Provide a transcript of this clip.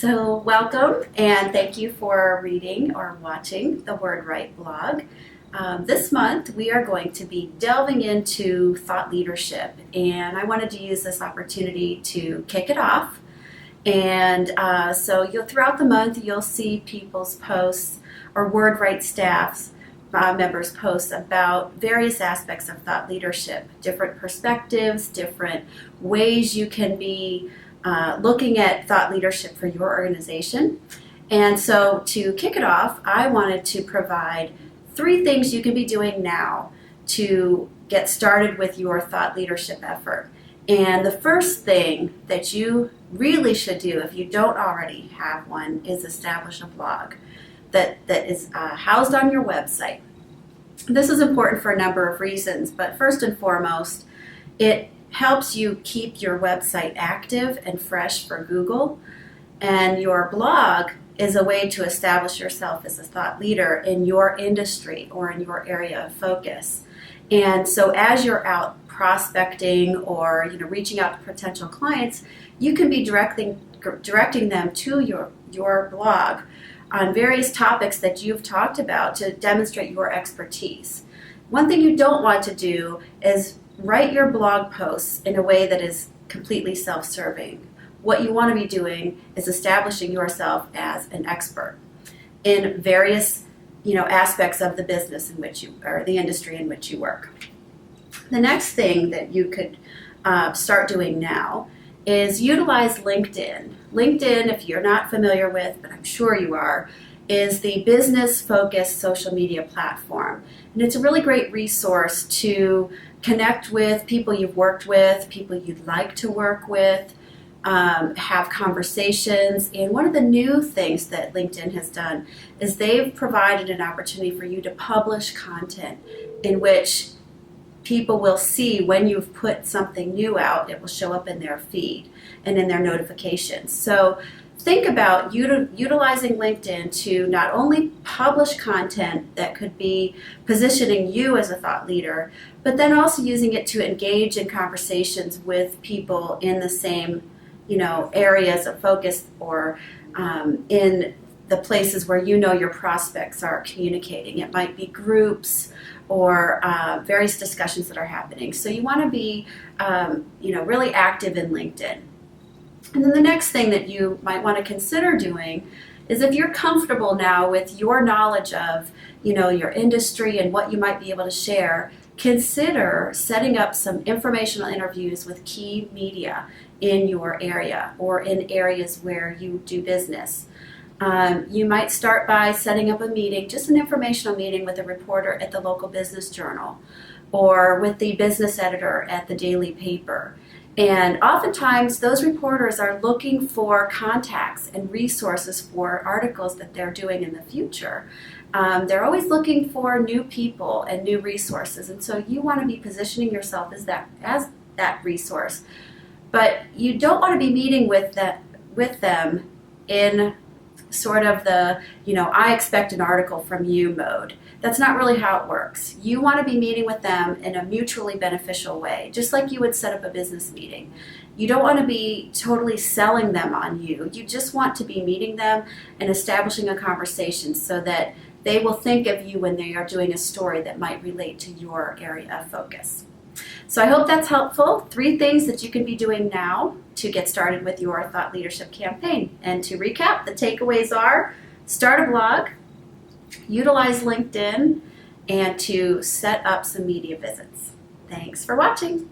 So welcome and thank you for reading or watching the WordWrite blog. This month we are going to be delving into thought leadership, and I wanted to use this opportunity to kick it off. And so throughout the month you'll see people's posts or WordWrite staff's members' posts about various aspects of thought leadership, different perspectives, different ways you can be looking at thought leadership for your organization. And so to kick it off, I wanted to provide 3 things you can be doing now to get started with your thought leadership effort. And the first thing that you really should do, if you don't already have one, is establish a blog that is housed on your website. This is important for a number of reasons, but first and foremost, it helps you keep your website active and fresh for Google, and your blog is a way to establish yourself as a thought leader in your industry or in your area of focus. And so as you're out prospecting or reaching out to potential clients, you can be directing them to your blog on various topics that you've talked about to demonstrate your expertise. One thing you don't want to do is write your blog posts in a way that is completely self-serving. What you want to be doing is establishing yourself as an expert in various aspects of the business in which or the industry in which you work. The next thing that you could start doing now is utilize LinkedIn. LinkedIn, if you're not familiar with, but I'm sure you are, is the business-focused social media platform. And it's a really great resource to connect with people you've worked with, people you'd like to work with, have conversations. And one of the new things that LinkedIn has done is they've provided an opportunity for you to publish content in which people will see when you've put something new out. It will show up in their feed and in their notifications. So think about utilizing LinkedIn to not only publish content that could be positioning you as a thought leader, but then also using it to engage in conversations with people in the same areas of focus or in the places where your prospects are communicating. It might be groups or various discussions that are happening. So you want to be really active in LinkedIn. And then the next thing that you might want to consider doing is, if you're comfortable now with your knowledge of your industry and what you might be able to share, consider setting up some informational interviews with key media in your area or in areas where you do business. You might start by setting up a meeting, just an informational meeting with a reporter at the local business journal or with the business editor at the daily paper. And oftentimes those reporters are looking for contacts and resources for articles that they're doing in the future. They're always looking for new people and new resources, and so you want to be positioning yourself as that resource. But you don't want to be meeting with them in sort of the, I expect an article from you mode. That's not really how it works. You want to be meeting with them in a mutually beneficial way, just like you would set up a business meeting. You don't want to be totally selling them on you. You just want to be meeting them and establishing a conversation so that they will think of you when they are doing a story that might relate to your area of focus. So I hope that's helpful. 3 things that you can be doing now to get started with your thought leadership campaign. And to recap, the takeaways are: start a blog, utilize LinkedIn, and to set up some media visits. Thanks for watching.